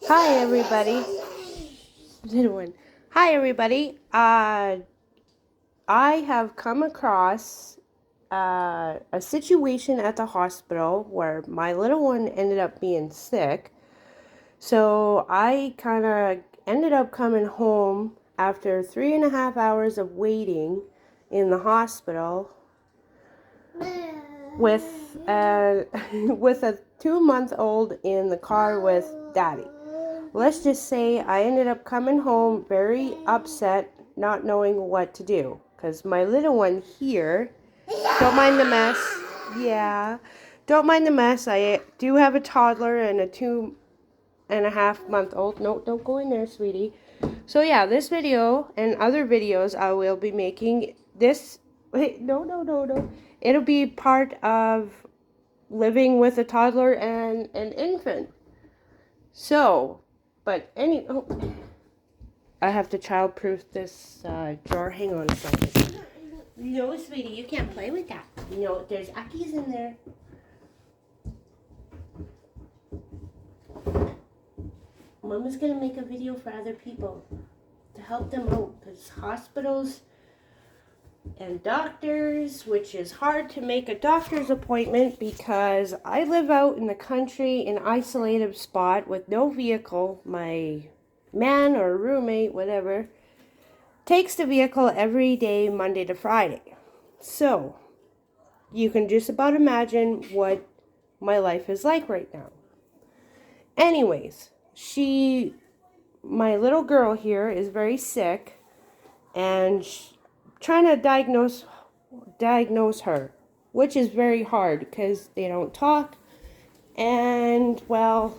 Hi everybody. Little one. Hi everybody. I have come across a situation at the hospital where my little one ended up being sick. So I kind of ended up coming home after 3.5 hours of waiting in the hospital with with a 2-month-old in the car with Daddy. Let's just say I ended up coming home very upset, not knowing what to do. Because my little one here, don't mind the mess. Yeah, don't mind the mess. I do have a toddler and a 2.5-month-old. No, don't go in there, sweetie. So yeah, this video and other videos I will be making. Wait, no. It'll be part of living with a toddler and an infant. So, I have to childproof this drawer. Hang on a second. No, sweetie, you can't play with that. No, there's Uckies in there. Mama's gonna make a video for other people to help them out, because hospitals and doctors, which is hard to make a doctor's appointment because I live out in the country in an isolated spot with no vehicle. My man or roommate, whatever, takes the vehicle every day, Monday to Friday. So, you can just about imagine what my life is like right now. Anyways, my little girl here is very sick, and trying to diagnose her, which is very hard because they don't talk, and well,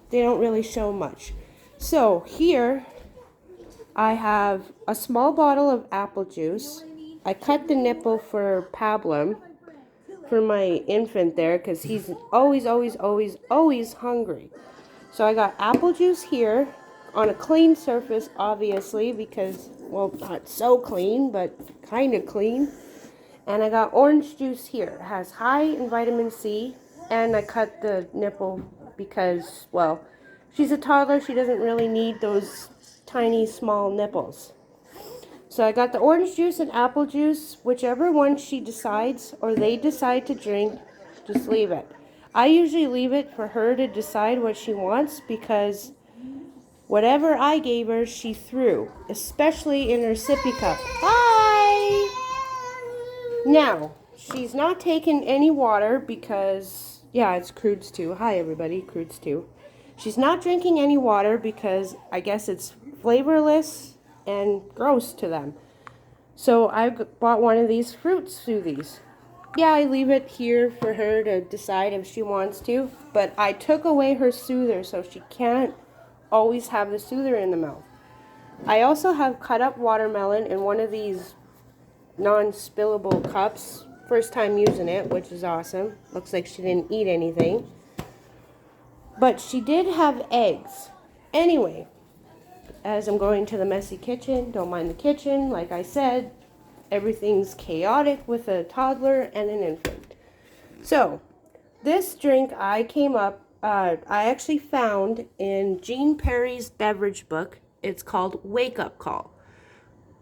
they don't really show much. So here I have a small bottle of apple juice. I cut the nipple for pardum for my infant there because he's always hungry. So I got apple juice here on a clean surface, obviously, because, well, not so clean, but kind of clean. And I got orange juice here. It has high in vitamin C, and I cut the nipple because, well, she's a toddler. She doesn't really need those tiny, small nipples. So I got the orange juice and apple juice, whichever one she decides or they decide to drink, just leave it. I usually leave it for her to decide what she wants because whatever I gave her, she threw, especially in her sippy cup. Hi! Now, she's not taking any water because, yeah, it's Crude's too. Hi, everybody, Crude's too. She's not drinking any water because I guess it's flavorless and gross to them. So I bought one of these fruit smoothies. Yeah, I leave it here for her to decide if she wants to, but I took away her soother so she can't always have the soother in the mouth. I also have cut up watermelon in one of these non-spillable cups. First time using it, which is awesome. Looks like she didn't eat anything. But she did have eggs. Anyway, as I'm going to the messy kitchen, don't mind the kitchen. Like I said, everything's chaotic with a toddler and an infant. So, this drink I actually found in Jean Perry's beverage book. It's called Wake Up Call.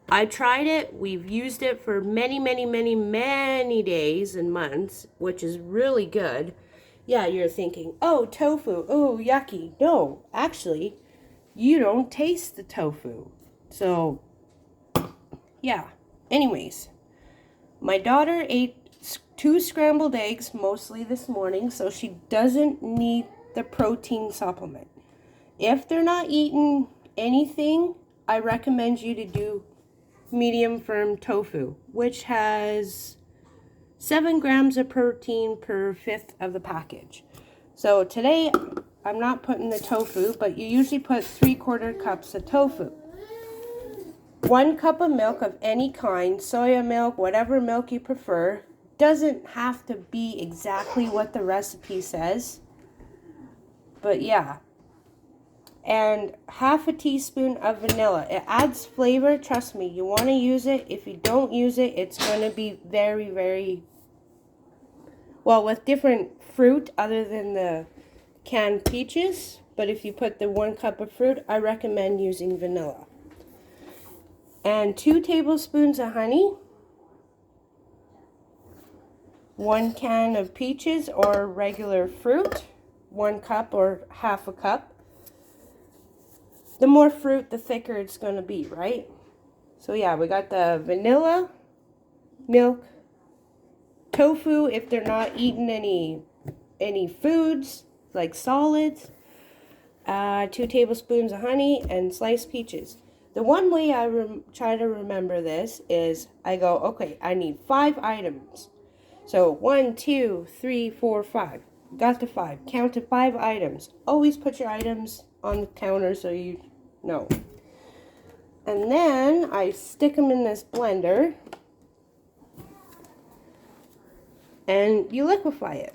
I tried it. We've used it for many days and months, which is really good. Yeah, you're thinking, oh, tofu, oh, yucky. No, actually, you don't taste the tofu. So, yeah. Anyways, my daughter ate 2 scrambled eggs mostly this morning, so she doesn't need the protein supplement. If they're not eating anything, I recommend you to do medium firm tofu, which has 7 grams of protein per 1/5 of the package. So today, I'm not putting the tofu, but you usually put 3/4 cups of tofu. 1 cup of milk of any kind, soya milk, whatever milk you prefer. Doesn't have to be exactly what the recipe says, but yeah. And 1/2 teaspoon of vanilla. It adds flavor. Trust me, you want to use it. If you don't use it, it's going to be very, well, with different fruit other than the canned peaches. but if you put the 1 cup of fruit, I recommend using vanilla. And 2 tablespoons of honey, 1 can of peaches or regular fruit, 1 cup or half a cup. The more fruit, the thicker it's going to be, right? So yeah, we got the vanilla, milk, tofu if they're not eating any foods like solids, 2 tablespoons of honey, and sliced peaches. The one way I try to remember this is I go, okay, I need 5 items. So 1, 2, 3, 4, 5. Got to 5. Count to 5 items. Always put your items on the counter so you know. And then I stick them in this blender and you liquefy it.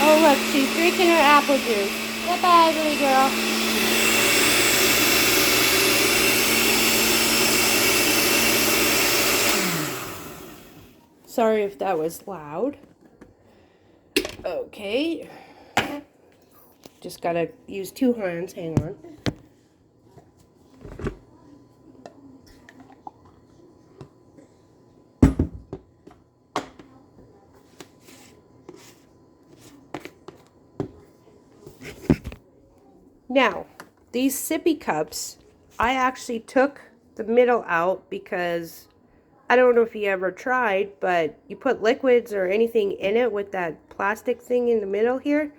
Oh look, she's drinking her apple juice. Goodbye, little girl. Sorry if that was loud. Okay. Just gotta use 2 hands, hang on. Now, these sippy cups, I actually took the middle out because I don't know if you ever tried, but you put liquids or anything in it with that plastic thing in the middle here,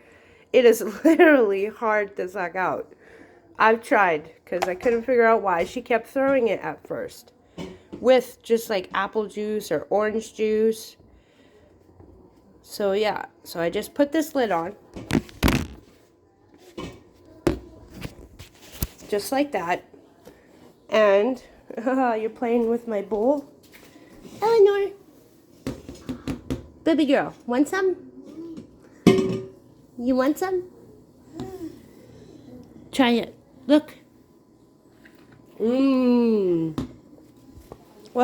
it is literally hard to suck out. I've tried because I couldn't figure out why. She kept throwing it at first with just like apple juice or orange juice. So yeah, so I just put this lid on. Just like that. And you're playing with my bowl. Eleanor, baby girl, want some? You want some? Try it. Look. Well,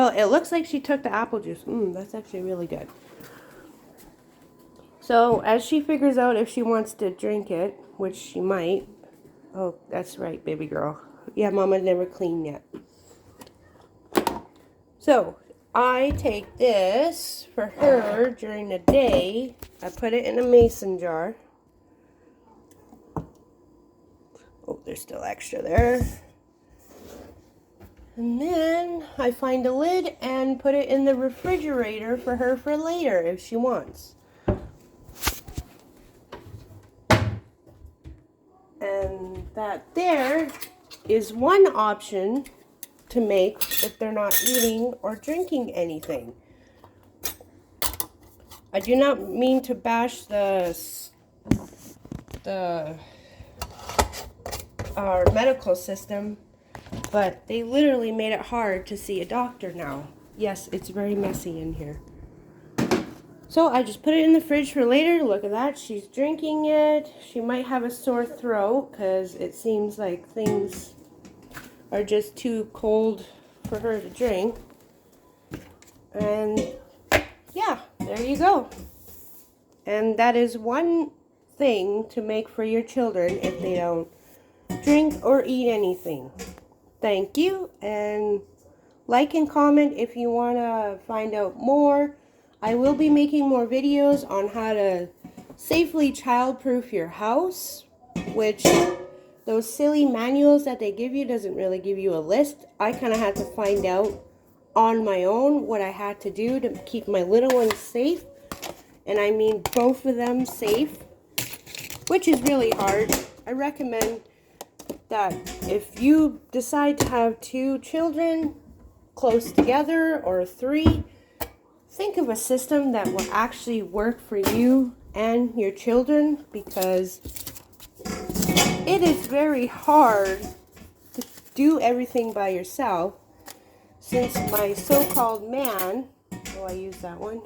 it looks like she took the apple juice. That's actually really good. So, as she figures out if she wants to drink it, which she might. Oh, that's right, baby girl. Yeah, Mama never cleaned yet. So, I take this for her during the day. I put it in a mason jar. Oh, there's still extra there. And then I find a lid and put it in the refrigerator for her for later if she wants. And that there is one option to make if they're not eating or drinking anything. I do not mean to bash our medical system, but they literally made it hard to see a doctor now. Yes, it's very messy in here. So I just put it in the fridge for later. Look at that, she's drinking it. She might have a sore throat because it seems like things are just too cold for her to drink. And yeah, there you go. And that is one thing to make for your children if they don't drink or eat anything. Thank you, and like and comment if you want to find out more. I will be making more videos on how to safely childproof your house, which those silly manuals that they give you doesn't really give you a list. I kind of had to find out on my own what I had to do to keep my little ones safe. And I mean both of them safe, which is really hard. I recommend that if you decide to have 2 children close together or 3, think of a system that will actually work for you and your children, because it is very hard to do everything by yourself, since my so-called man, oh, I use that one,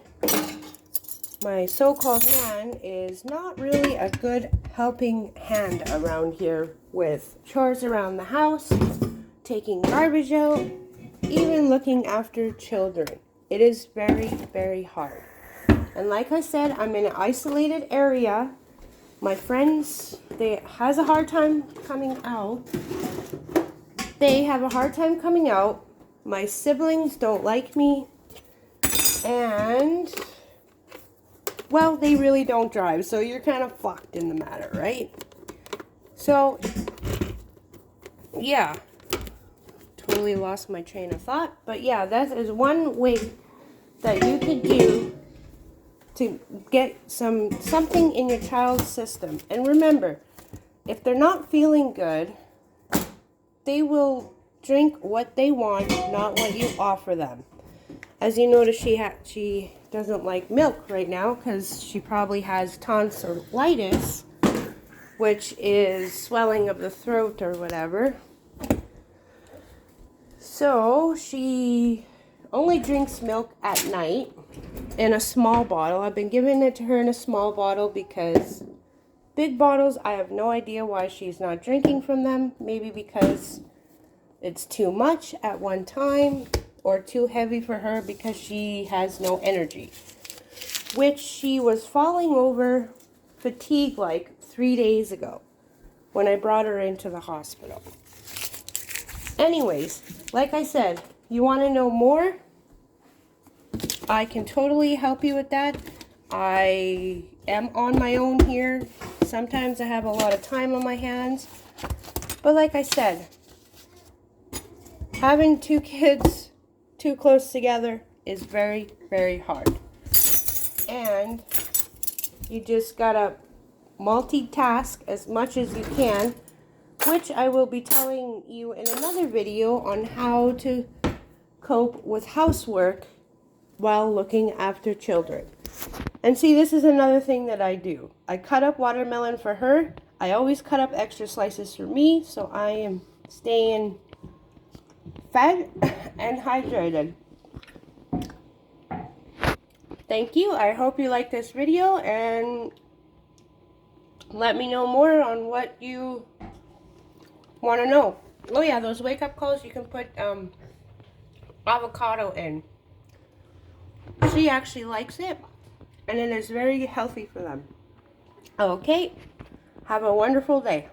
my so-called man is not really a good helping hand around here with chores around the house, taking garbage out, even looking after children. It is very, very hard. And like I said, I'm in an isolated area. My friends, they has a hard time coming out. They have a hard time coming out. My siblings don't like me. And, well, they really don't drive. So you're kind of fucked in the matter, right? So, yeah. Totally lost my train of thought. But yeah, that is one way that you could do to get something in your child's system. And remember, if they're not feeling good, they will drink what they want, not what you offer them. As you notice, she doesn't like milk right now because she probably has tonsillitis, which is swelling of the throat or whatever. So she only drinks milk at night in a small bottle. I've been giving it to her in a small bottle because big bottles, I have no idea why she's not drinking from them. Maybe because it's too much at one time or too heavy for her because she has no energy. Which she was falling over fatigue like 3 days ago when I brought her into the hospital. Anyways, like I said, you want to know more? I can totally help you with that. I am on my own here. Sometimes I have a lot of time on my hands. But like I said, having two kids too close together is very, very hard. And you just gotta multitask as much as you can, which I will be telling you in another video on how to cope with housework while looking after children. And see, this is another thing that I do. I cut up watermelon for her. I always cut up extra slices for me, so I am staying fed and hydrated. Thank you. I hope you like this video, and let me know more on what you want to know. Oh yeah, those wake-up calls, you can put avocado in. She actually likes it, and it is very healthy for them. Okay, have a wonderful day.